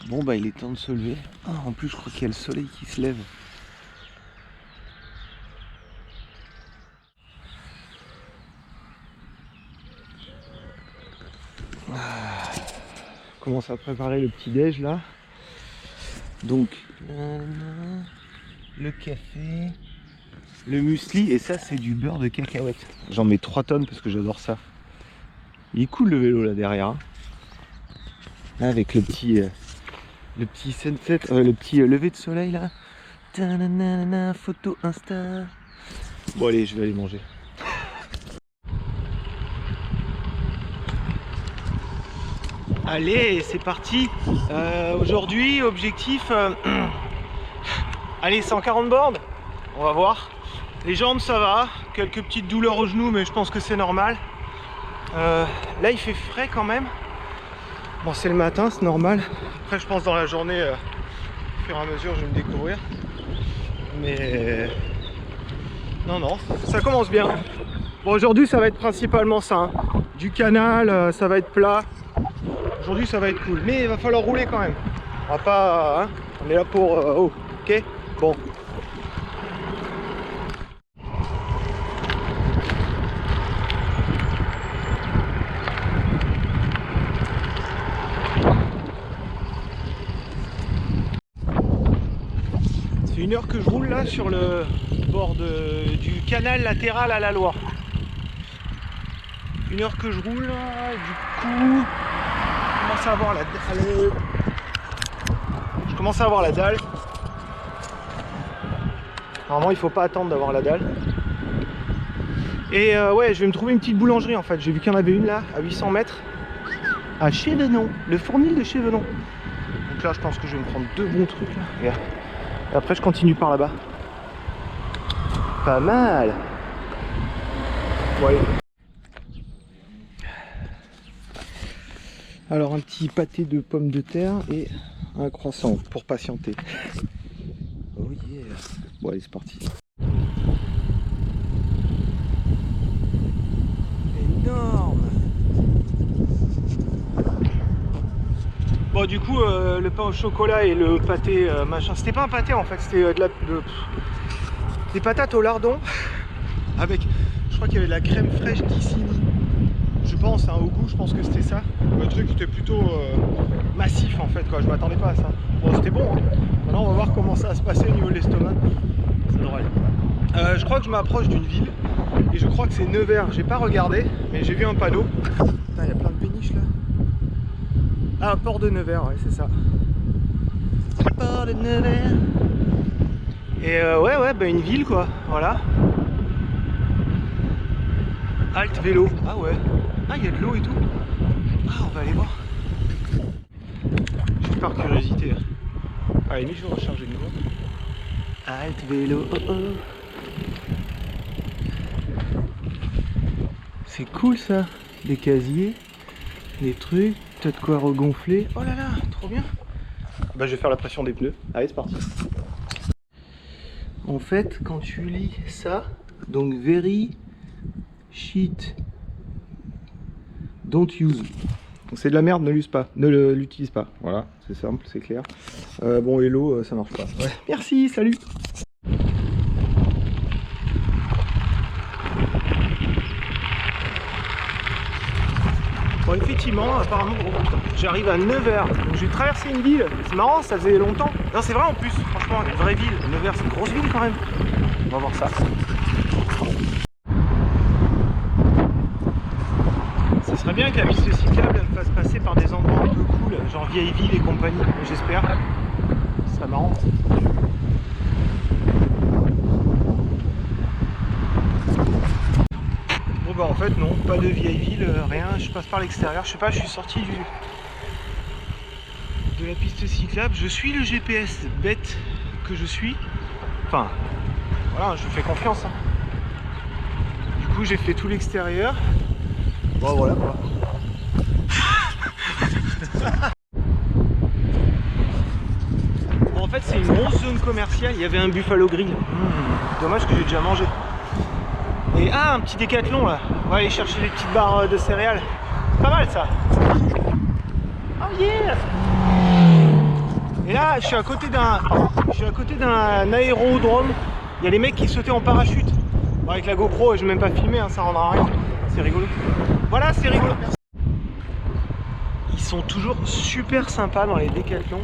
Bon bah il est temps de se lever. Ah, en plus je crois qu'il y a le soleil qui se lève. Je commence à préparer le petit déj là. Donc le café, le muesli et ça c'est du beurre de cacahuète. J'en mets 3 tonnes parce que j'adore ça. Il est cool le vélo là derrière. Hein. Là, avec le petit sunset, le petit lever de soleil là. Ta-na-na-na, photo Insta. Bon allez, je vais aller manger. Allez, c'est parti. Aujourd'hui, objectif, allez 140 bornes. On va voir. Les jambes ça va, quelques petites douleurs aux genoux, mais je pense que c'est normal. Là il fait frais quand même. Bon c'est le matin, c'est normal. Après je pense dans la journée, au fur et à mesure je vais me découvrir. Mais non, ça commence bien. Bon aujourd'hui ça va être principalement ça. Hein. Du canal, ça va être plat. Aujourd'hui ça va être cool. Mais il va falloir rouler quand même. On va pas. Hein, on est là pour. Oh, ok. Bon. C'est 1 heure que je roule là sur le bord du canal latéral à la Loire. 1 heure que je roule là, du coup je commence à avoir la dalle. Je commence à avoir la dalle. Normalement il faut pas attendre d'avoir la dalle. Et ouais je vais me trouver une petite boulangerie en fait. J'ai vu qu'il y en avait une là à 800 mètres. À Chévenon, le fournil de Chévenon. Donc là je pense que je vais me prendre 2 bons trucs là. Regarde. Et après je continue par là-bas. Pas mal. Bon allez. Alors un petit pâté de pommes de terre et un croissant pour patienter. Oh yeah. Bon allez c'est parti. Énorme. Bon du coup le pain au chocolat et le pâté machin, c'était pas un pâté en fait, c'était des patates au lardon avec, je crois qu'il y avait de la crème fraîche d'Issini. Je pense, hein, au goût, je pense que c'était ça. Le truc était plutôt massif en fait, quoi. Je m'attendais pas à ça. Bon, c'était bon. Hein. Maintenant, on va voir comment ça va se passer au niveau de l'estomac. Ça devrait aller. Je crois que je m'approche d'une ville et je crois que c'est Nevers. J'ai pas regardé, mais j'ai vu un panneau. Putain, il y a plein de péniches là. Ah, port de Nevers, ouais, c'est ça. Port de Nevers. Et ouais, bah une ville quoi. Voilà. Halte vélo. Ah ouais. Ah, il y a de l'eau et tout. Ah, on va aller voir. Juste par curiosité. Allez, je vais recharger de nouveau. Halte vélo. Oh oh. C'est cool ça. Des casiers, des trucs, peut-être quoi regonfler. Oh là là, trop bien. Bah, je vais faire la pression des pneus. Allez, c'est parti. En fait, quand tu lis ça, donc very shit. Don't use. C'est de la merde, ne l'use pas. Ne l'utilise pas. Voilà, c'est simple, c'est clair. Bon, et l'eau, ça marche pas. Ouais. Merci, salut. Bon, effectivement, apparemment, j'arrive à Nevers. Donc, j'ai traversé une ville. C'est marrant, ça faisait longtemps. Non, c'est vrai en plus, franchement, une vraie ville. Nevers, c'est une grosse ville quand même. On va voir ça. Ce serait bien que la piste cyclable me fasse passer par des endroits un peu cool, genre vieille ville et compagnie, j'espère. Ce serait marrant. Bon bah en fait non, pas de vieille ville, rien, je passe par l'extérieur, je sais pas, je suis sorti de la piste cyclable, je suis le GPS bête que je suis. Enfin, voilà, je fais confiance. Hein. Du coup j'ai fait tout l'extérieur. Bon voilà quoi. Bon, en fait c'est une grosse zone commerciale, il y avait un Buffalo Grill. Dommage que j'ai déjà mangé. Et un petit décathlon là. On va aller chercher les petites barres de céréales. Pas mal ça. Oh yeah. Et là, je suis à côté d'un aérodrome. Il y a les mecs qui sautaient en parachute. Bon, avec la GoPro, je vais même pas filmer, hein, ça rendra rien. C'est rigolo. Voilà, c'est rigolo. Ils sont toujours super sympas dans les décathlons.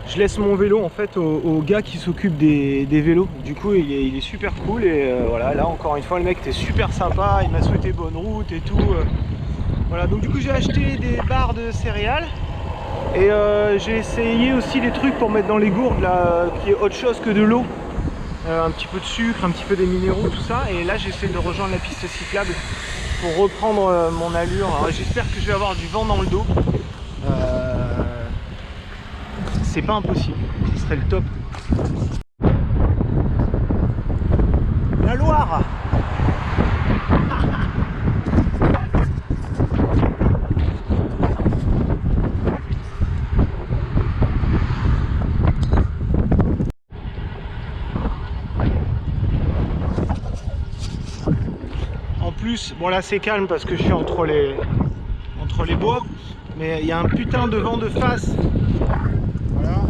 Je laisse mon vélo en fait au gars qui s'occupe des vélos. Du coup, il est super cool. Et voilà, là encore une fois, le mec était super sympa. Il m'a souhaité bonne route et tout. Voilà, donc du coup, j'ai acheté des barres de céréales. Et j'ai essayé aussi des trucs pour mettre dans les gourdes là, qui est autre chose que de l'eau. Un petit peu de sucre, un petit peu des minéraux, tout ça. Et là, j'essaie de rejoindre la piste cyclable pour reprendre mon allure. J'espère que je vais avoir du vent dans le dos. C'est pas impossible, ce serait le top. La Loire. En plus, bon là c'est calme parce que je suis entre les bois, mais il y a un putain de vent de face. Voilà.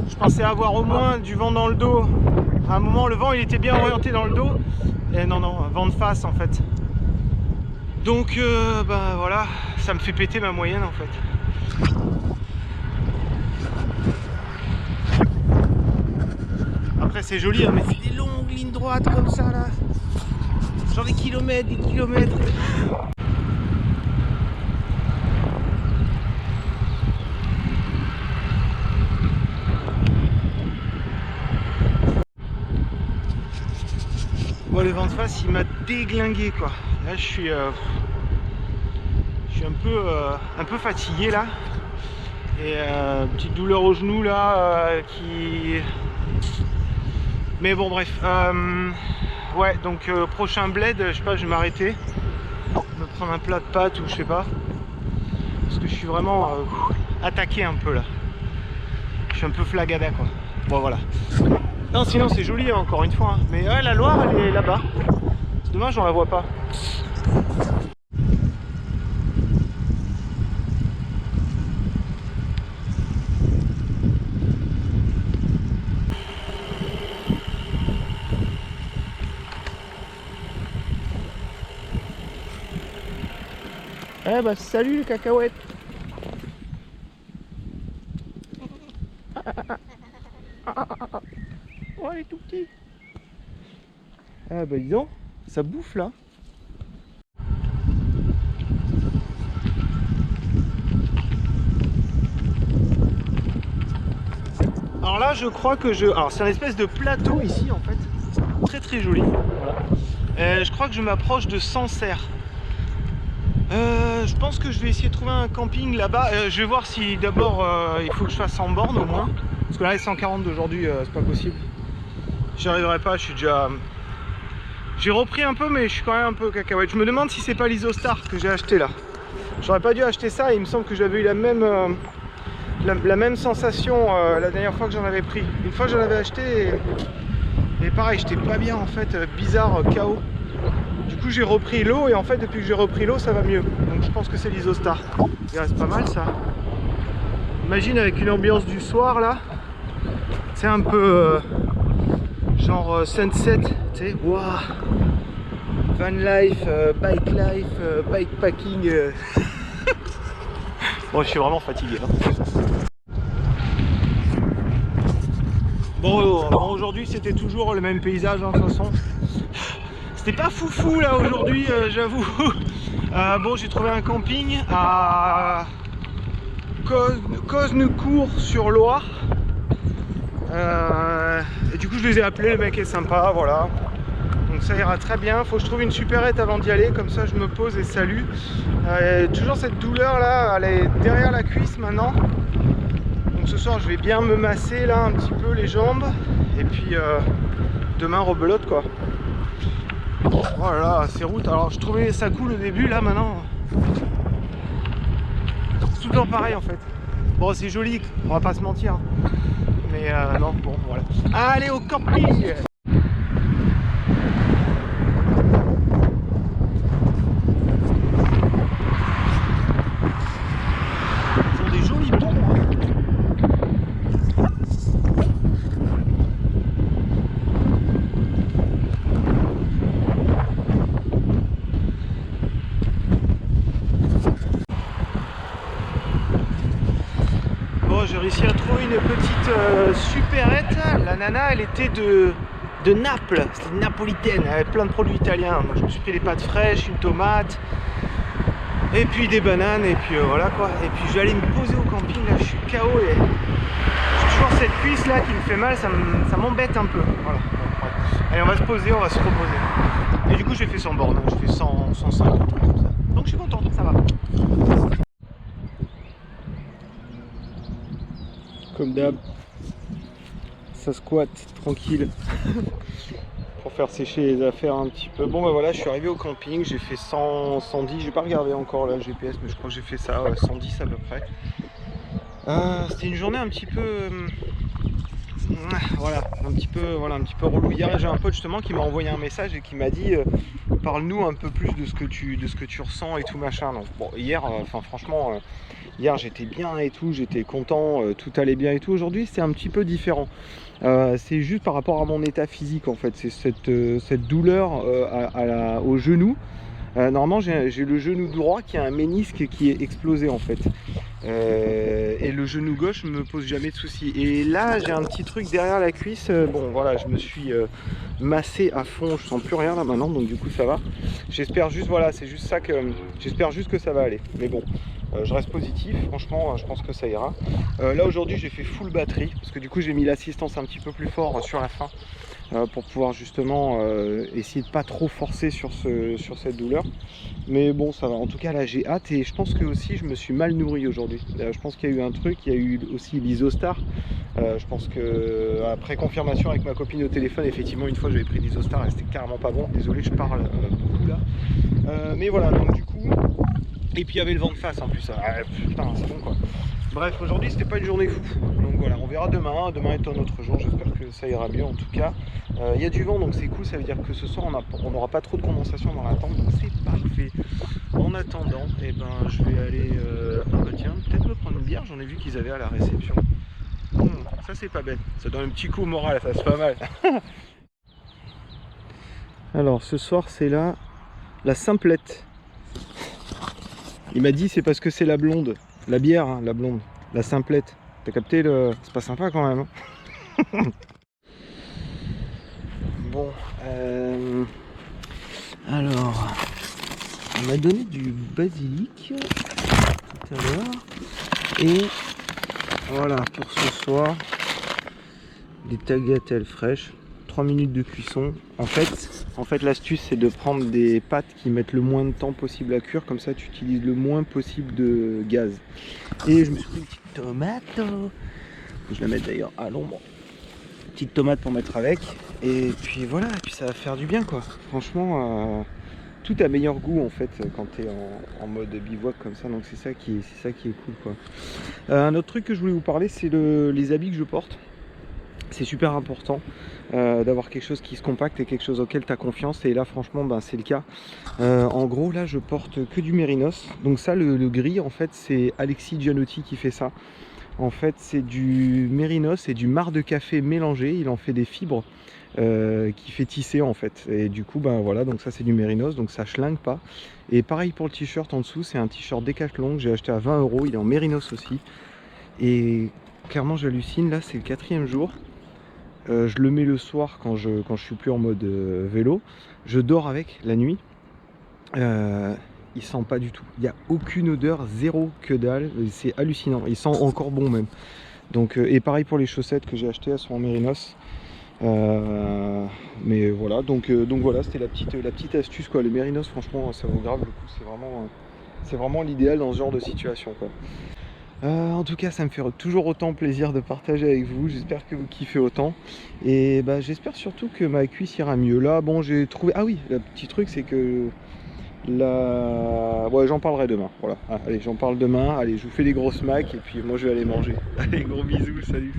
Je pensais avoir au moins du vent dans le dos. À un moment, le vent il était bien orienté dans le dos. Et non, un vent de face en fait. Donc, bah voilà, ça me fait péter ma moyenne en fait. Après, c'est joli, hein, mais c'est des longues lignes droites comme ça là. Genre des kilomètres, des kilomètres. Bon, le vent de face il m'a déglingué quoi. Là je suis un peu fatigué là. Et petite douleur au genou là qui... Mais bon bref. Ouais donc prochain bled, je sais pas, je vais m'arrêter. Me prendre un plat de pâtes ou je sais pas. Parce que je suis vraiment attaqué un peu là. Je suis un peu flagada quoi. Bon voilà. Non sinon c'est joli hein, encore une fois. Hein. Mais ouais, la Loire elle est là-bas. C'est dommage on la voit pas. Eh bah salut les cacahuètes. Oh elle est tout petit. Ah bah dis donc, ça bouffe là. Alors là je crois que alors c'est un espèce de plateau ici en fait. Très très joli. Voilà. Je crois que je m'approche de Sancerre. Je pense que je vais essayer de trouver un camping là-bas. Je vais voir si d'abord il faut que je fasse en borne au moins. Parce que là les 140 d'aujourd'hui c'est pas possible. J'y arriverai pas, je suis déjà... J'ai repris un peu mais je suis quand même un peu cacahuète. Je me demande si c'est pas l'Isostar que j'ai acheté là. J'aurais pas dû acheter ça, il me semble que j'avais eu la même sensation la dernière fois que j'en avais pris. Une fois j'en avais acheté et pareil, j'étais pas bien en fait, bizarre, chaos. Du coup j'ai repris l'eau et en fait depuis que j'ai repris l'eau ça va mieux. Donc je pense que c'est l'Isostar. Il reste pas mal ça. Imagine avec une ambiance du soir là. C'est un peu genre sunset, tu sais, waouh. Van life, bike life, bikepacking. Bon je suis vraiment fatigué là. Bon aujourd'hui c'était toujours le même paysage hein, de toute façon. C'était pas foufou là aujourd'hui j'avoue. Bon j'ai trouvé un camping à Cosnecourt-sur-Loire. Et du coup je les ai appelés, le mec est sympa, voilà. Donc ça ira très bien, faut que je trouve une supérette avant d'y aller, comme ça je me pose et salue. Toujours cette douleur là, elle est derrière la cuisse maintenant. Donc ce soir je vais bien me masser là un petit peu les jambes. Et puis demain rebelote quoi. Voilà, ces routes, alors je trouvais ça cool au début, là maintenant c'est tout le temps pareil en fait. Bon c'est joli, on va pas se mentir. Mais non, bon voilà. Allez au camping. Ils ont des jolis ponts hein. j'ai réussi à trouver une petite supérette. La nana, elle était de Naples, c'était une napolitaine, elle avait plein de produits italiens. Moi, je me suis pris des pâtes fraîches, une tomate, et puis des bananes, et puis voilà quoi. Et puis je vais aller me poser au camping, là je suis KO et j'ai toujours cette cuisse là qui me fait mal, ça m'embête un peu. Voilà. Ouais. Allez, on va se poser, on va se reposer. Et du coup j'ai fait 100 bornes, j'ai fait 100, 150 comme ça. Donc je suis content, ça va. Comme d'hab, ça squatte tranquille pour faire sécher les affaires un petit peu. Bon bah voilà, je suis arrivé au camping, j'ai fait 100, 110, j'ai pas regardé encore la GPS, mais je crois que j'ai fait ça, 110 à peu près. C'était une journée un petit peu voilà, un petit peu relou. Hier j'ai un pote justement qui m'a envoyé un message et qui m'a dit parle-nous un peu plus de ce que tu ressens et tout machin. Donc bon, hier franchement hier j'étais bien et tout, j'étais content, tout allait bien et tout. Aujourd'hui c'est un petit peu différent. C'est juste par rapport à mon état physique en fait, c'est cette douleur au genou. Normalement j'ai le genou droit qui a un ménisque qui est explosé en fait, et le genou gauche ne me pose jamais de soucis. Et là j'ai un petit truc derrière la cuisse, bon voilà, je me suis massé à fond, je sens plus rien là maintenant, donc du coup ça va. J'espère juste, voilà, c'est juste ça que j'espère juste que ça va aller, mais bon. Je reste positif, franchement je pense que ça ira. Là aujourd'hui j'ai fait full batterie, parce que du coup j'ai mis l'assistance un petit peu plus fort sur la fin, pour pouvoir justement essayer de pas trop forcer sur cette douleur. Mais bon ça va, en tout cas là j'ai hâte, et je pense que aussi je me suis mal nourri aujourd'hui. Je pense qu'il y a eu un truc, il y a eu aussi l'Isostar. Je pense que après confirmation avec ma copine au téléphone, effectivement une fois j'avais pris l'Isostar et c'était carrément pas bon. Désolé, je parle beaucoup là. Mais voilà, donc du coup... Et puis il y avait le vent de face en plus, putain c'est bon quoi. Bref, aujourd'hui c'était pas une journée fou. Donc voilà, on verra demain. Demain est un autre jour, j'espère que ça ira mieux en tout cas. Il y a du vent donc c'est cool, ça veut dire que ce soir on n'aura pas trop de condensation dans la tente, donc c'est parfait. En attendant, eh ben, je vais aller, ah bah tiens, peut-être me prendre une bière, j'en ai vu qu'ils avaient à la réception. Ça c'est pas bête, ça donne un petit coup au moral, ça c'est pas mal. Alors ce soir c'est la simplette. Il m'a dit c'est parce que c'est la blonde, la bière, hein, la blonde, la simplette. T'as capté le... C'est pas sympa quand même. Hein. Bon, alors, on m'a donné du basilic tout à l'heure. Et voilà, pour ce soir, des tagliatelles fraîches. 3 minutes de cuisson. En fait l'astuce c'est de prendre des pâtes qui mettent le moins de temps possible à cuire, comme ça tu utilises le moins possible de gaz. Et je me suis pris une petite tomate, je la mets d'ailleurs à l'ombre, petite tomate pour mettre avec, et puis voilà, et puis ça va faire du bien quoi. Franchement tout a meilleur goût en fait quand tu es en mode bivouac comme ça, donc c'est ça qui est cool quoi. Un autre truc que je voulais vous parler, c'est les habits que je porte. C'est super important d'avoir quelque chose qui se compacte et quelque chose auquel tu as confiance, et là franchement ben, c'est le cas. En gros là je porte que du mérinos, donc ça le gris en fait c'est Alexis Gianotti qui fait ça. En fait c'est du mérinos et du marc de café mélangé, il en fait des fibres qui fait tisser en fait, et du coup ben voilà, donc ça c'est du mérinos, donc ça schlingue pas. Et pareil pour le t-shirt en dessous, c'est un t-shirt Decathlon que j'ai acheté à 20 €, il est en mérinos aussi, et clairement j'hallucine, là c'est le 4e jour. Je le mets le soir quand je suis plus en mode vélo. Je dors avec la nuit. Il sent pas du tout. Il n'y a aucune odeur, zéro, que dalle. C'est hallucinant. Il sent encore bon même. Donc, et pareil pour les chaussettes que j'ai achetées, elles sont en mérinos. Mais voilà, donc voilà, c'était la petite astuce quoi. Les mérinos, franchement, ça vaut grave le coup. C'est vraiment l'idéal dans ce genre de situation quoi. En tout cas ça me fait toujours autant plaisir de partager avec vous, j'espère que vous kiffez autant, et bah, j'espère surtout que ma cuisse ira mieux. Là bon j'ai trouvé, ah oui, le petit truc c'est que ouais, j'en parlerai demain, voilà. Allez, j'en parle demain, allez je vous fais des grosses macs et puis moi je vais aller manger. Allez, gros bisous, salut.